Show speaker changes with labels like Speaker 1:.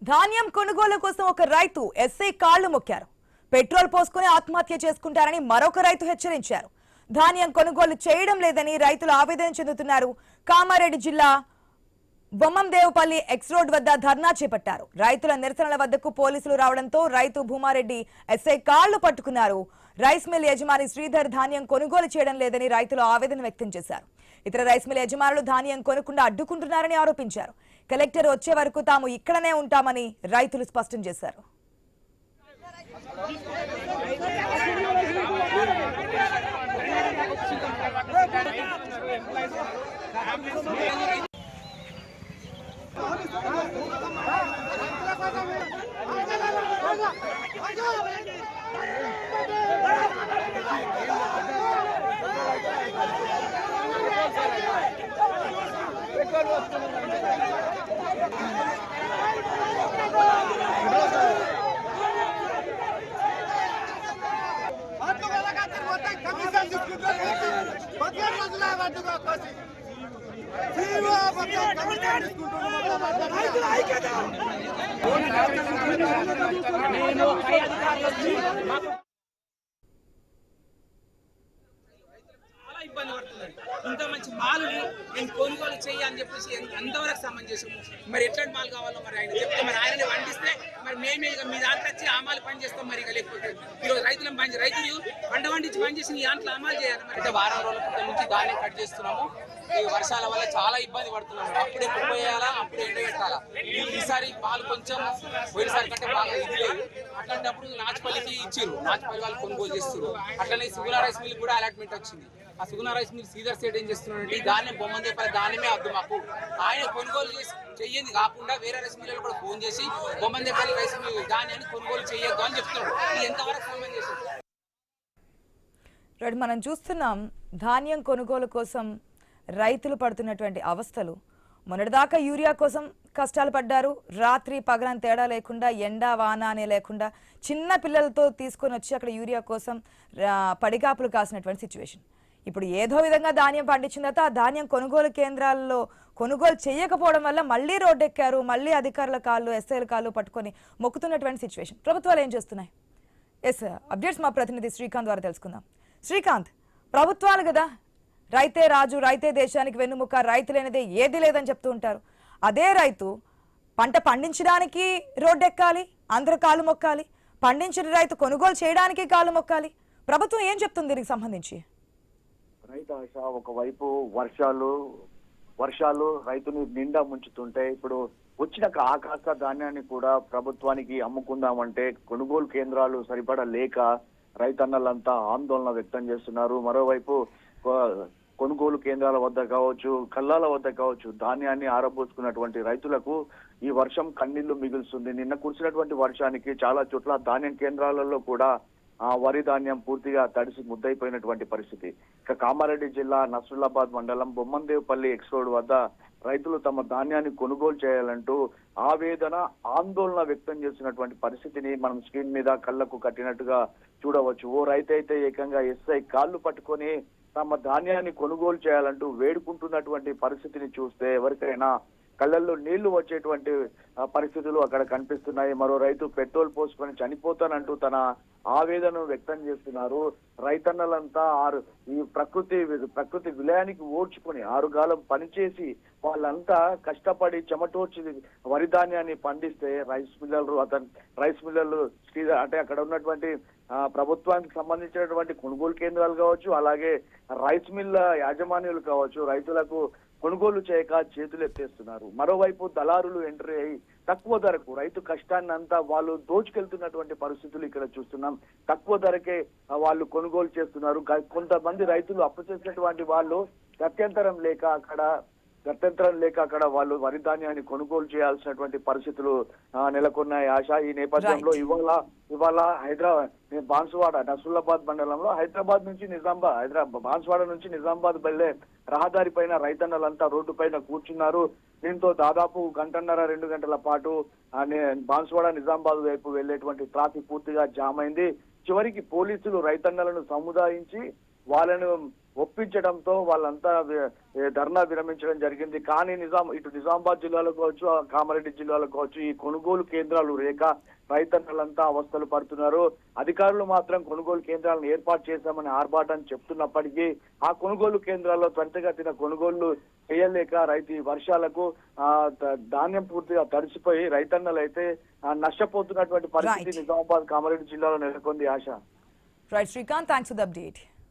Speaker 1: ధాన్యం కొనుగోలు కోసం ఒక రైతు ఎస్ఐ కాళ్లు మొక్కారు. పెట్రోల్ పోసుకుని ఆత్మహత్య చేసుకుంటారని మరొక రైతు హెచ్చరించారు. ధాన్యం కొనుగోలు చేయడం లేదని రైతులు ఆవేదన చెందుతున్నారు. కామారెడ్డి జిల్లా బొమ్మందేవపల్లి ఎక్స్ రోడ్ వద్ద ధర్నా చేపట్టారు. రైతుల నిరసనల వద్దకు పోలీసులు రావడంతో రైతు భూమారెడ్డి ఎస్ఐ కాళ్లు పట్టుకున్నారు. రైస్ మిల్ యజమాని శ్రీధర్ ధాన్యం కొనుగోలు చేయడం లేదని రైతులు ఆవేదన వ్యక్తం చేశారు. ఇతర రైస్ మిల్ యజమానులు ధాన్యం కొనకుండా అడ్డుకుంటున్నారని ఆరోపించారు. కలెక్టర్ వచ్చే వరకు తాము ఇక్కడనే ఉంటామని రైతులు స్పష్టం చేశారు.
Speaker 2: ఇబ్బంది పడుతుందండి. ఇంత మంచి మాలు నేను కొనుగోలు చేయని చెప్పేసి ఎంతవరకు సమంజసము. మరి ఎట్లాంటి మాలు కావాలో మరి ఆయన చెప్తే మరి ఆయననే వండిస్తే మరి మేమే ఇక మీ దాంట్లో వచ్చి ఆమాలు పని చేస్తాం. మరి ఇక లేకపోతే ఈరోజు రైతులు పంట పండించి పని చేసి ఈ దాంట్లో అమలు చేయాలి. మరి అంటే వారం రోజుల క్రితం నుంచి ధాన్యం కట్ చేస్తున్నాము. ఈ వర్షాల వల్ల చాలా ఇబ్బంది పడుతున్నాము. అప్పుడే కుప్ప వేయాలా, అప్పుడే ఎండ పెట్టాలా. ఈసారి పాలు కొంచెం పోయినసారి కంటే బాగా ఇది లేదు. అట్లాంటప్పుడు నాచుపల్లికి ఇచ్చారు. నాచుపల్లి వాళ్ళు కొనుగోలు చేస్తారు. అట్లనే సుగుణ రైస్ మిల్ కూడా అలాట్మెంట్ వచ్చింది. ఆ సుగుణ రైస్ మిల్ శ్రీధర్ సేట్ ఏం చేస్తున్నాడంటే ధాన్యం బొమ్మందేపల్లి ధాన్యమే వద్దు మాకు, ఆయన కొనుగోలు చేసి చెయ్యింది కాకుండా వేరే రైస్ మిల్లు కూడా ఫోన్ చేసి బొమ్మందేపల్లి రైస్ మిల్ ధాన్యాన్ని కొనుగోలు చేయొద్దు అని చెప్తున్నాడు. ఇది ఎంతవరకు సమంజసం?
Speaker 1: మనం చూస్తున్నాం ధాన్యం కొనుగోలు కోసం రైతులు పడుతున్నటువంటి అవస్థలు. మొన్నటిదాకా యూరియా కోసం కష్టాలు పడ్డారు. రాత్రి పగలం తేడా లేకుండా, ఎండ వాన అనే లేకుండా చిన్న పిల్లలతో తీసుకొని వచ్చి అక్కడ యూరియా కోసం పడిగాపులు కాసినటువంటి సిచ్యువేషన్. ఇప్పుడు ఏదో విధంగా ధాన్యం పండించిన తర్వాత ఆ ధాన్యం కొనుగోలు కేంద్రాల్లో కొనుగోలు చేయకపోవడం వల్ల మళ్ళీ రోడ్డెక్కారు. మళ్ళీ అధికారుల కాళ్ళు, ఎస్ఐల కాళ్ళు పట్టుకొని మొక్కుతున్నటువంటి సిచ్యువేషన్. ప్రభుత్వాలు ఏం చేస్తున్నాయి? ఎస్, అప్డేట్స్ మా ప్రతినిధి శ్రీకాంత్ ద్వారా తెలుసుకుందాం. శ్రీకాంత్, ప్రభుత్వాలు కదా రైతే రాజు, రైతే దేశానికి వెన్నుముక, రైతు లేనిదే ఏది లేదని చెప్తూ ఉంటారు. అదే రైతు పంట పండించడానికి రోడ్డెక్కాలి, అందరూ కాలు మొక్కాలి. పండించిన రైతు కొనుగోలు చేయడానికి కాలు మొక్కాలి. ప్రభుత్వం ఏం చెప్తుంది దీనికి సంబంధించి?
Speaker 3: రైతు ఆశ ఒకవైపు వర్షాలు రైతుని నిండా ముంచుతుంటే ఇప్పుడు వచ్చిన ఆకాశ ధాన్యాన్ని కూడా ప్రభుత్వానికి అమ్ముకుందామంటే కొనుగోలు కేంద్రాలు సరిపడా లేక రైతన్నలంతా ఆందోళన వ్యక్తం చేస్తున్నారు. మరోవైపు కొనుగోలు కేంద్రాల వద్ద కావచ్చు, కల్లాల వద్ద కావచ్చు ధాన్యాన్ని ఆరబోసుకున్నటువంటి రైతులకు ఈ వర్షం కన్నీళ్లు మిగులుస్తుంది. నిన్న కురిసినటువంటి వర్షానికి చాలా చోట్ల ధాన్యం కేంద్రాలలో కూడా వరి ధాన్యం పూర్తిగా తడిసి ముద్దయిపోయినటువంటి పరిస్థితి. ఇక కామారెడ్డి జిల్లా నస్రుల్లాబాద్ మండలం బొమ్మందేవపల్లి ఎక్స్ రోడ్ వద్ద రైతులు తమ ధాన్యాన్ని కొనుగోలు చేయాలంటూ ఆందోళన వ్యక్తం చేసినటువంటి పరిస్థితిని మనం స్క్రీన్ మీద కళ్ళకు కట్టినట్టుగా చూడవచ్చు. ఓ రైతు అయితే ఏకంగా ఎస్ఐ కాళ్ళు పట్టుకొని తమ ధాన్యాన్ని కొనుగోలు చేయాలంటూ వేడుకుంటున్నటువంటి పరిస్థితిని చూస్తే ఎవరికైనా కళ్ళల్లో నీళ్లు వచ్చేటువంటి పరిస్థితులు అక్కడ కనిపిస్తున్నాయి. మరో రైతు పెట్రోల్ పోసుకొని చనిపోతానంటూ తన ఆవేదనను వ్యక్తం చేస్తున్నారు. రైతన్నలంతా ఈ ప్రకృతి విలయానికి ఓడ్చుకొని ఆరుగాలం పనిచేసి వాళ్ళంతా కష్టపడి చెమటోర్చి వరి ధాన్యాన్ని పండిస్తే రైస్ మిల్లర్లు అంటే అక్కడ ఉన్నటువంటి ప్రభుత్వానికి సంబంధించినటువంటి కొనుగోలు కేంద్రాలు కావచ్చు, అలాగే రైస్ మిల్ల యాజమాన్యులు కావచ్చు రైతులకు కొనుగోలు చేయక చేతులు ఎత్తేస్తున్నారు. మరోవైపు దళారులు ఎంట్రీ అయ్యి తక్కువ ధరకు రైతు కష్టాన్ని అంతా వాళ్ళు దోచుకెళ్తున్నటువంటి పరిస్థితులు ఇక్కడ చూస్తున్నాం. తక్కువ ధరకే వాళ్ళు కొనుగోలు చేస్తున్నారు. కొంతమంది రైతులు అప్పు చేసినటువంటి వాళ్ళు గత్యంతరం లేక అక్కడ వాళ్ళు వరి ధాన్యాన్ని కొనుగోలు చేయాల్సినటువంటి పరిస్థితులు నెలకొన్నాయి. ఆశ ఈ నేపథ్యంలో ఇవాళ బాన్సువాడ నస్రుల్లాబాద్ మండలంలో బాన్సువాడ నుంచి నిజామాబాద్ వెళ్లే రహదారి పైన రైతన్నలంతా రోడ్డు పైన కూర్చున్నారు. దీంతో దాదాపు 1.5-2 గంటల పాటు బాన్సువాడ నిజామాబాద్ వైపు వెళ్లేటువంటి ట్రాఫిక్ పూర్తిగా జామ్ అయింది. చివరికి పోలీసులు రైతన్నలను సముదాయించి వాళ్ళను ఒప్పించడంతో వాళ్ళంతా ధర్నా విరమించడం జరిగింది. కానీ ఇటు నిజామాబాద్ జిల్లాలో కావచ్చు, కామారెడ్డి జిల్లాలో కావచ్చు ఈ కొనుగోలు కేంద్రాలు లేక రైతన్నలంతా అవస్థలు పడుతున్నారు. అధికారులు మాత్రం కొనుగోలు కేంద్రాలను ఏర్పాటు చేశామని ఆర్భాటం చెప్తున్నప్పటికీ ఆ కొనుగోలు కేంద్రాల్లో త్వరితగతిన కొనుగోళ్లు చేయలేక రైతు వర్షాలకు ధాన్యం పూర్తిగా తడిసిపోయి రైతన్నలు అయితే నష్టపోతున్నటువంటి పరిస్థితి నిజామాబాద్ కామారెడ్డి జిల్లాలో నెలకొంది. ఆశ.
Speaker 1: Right Srikanth, thanks for the update.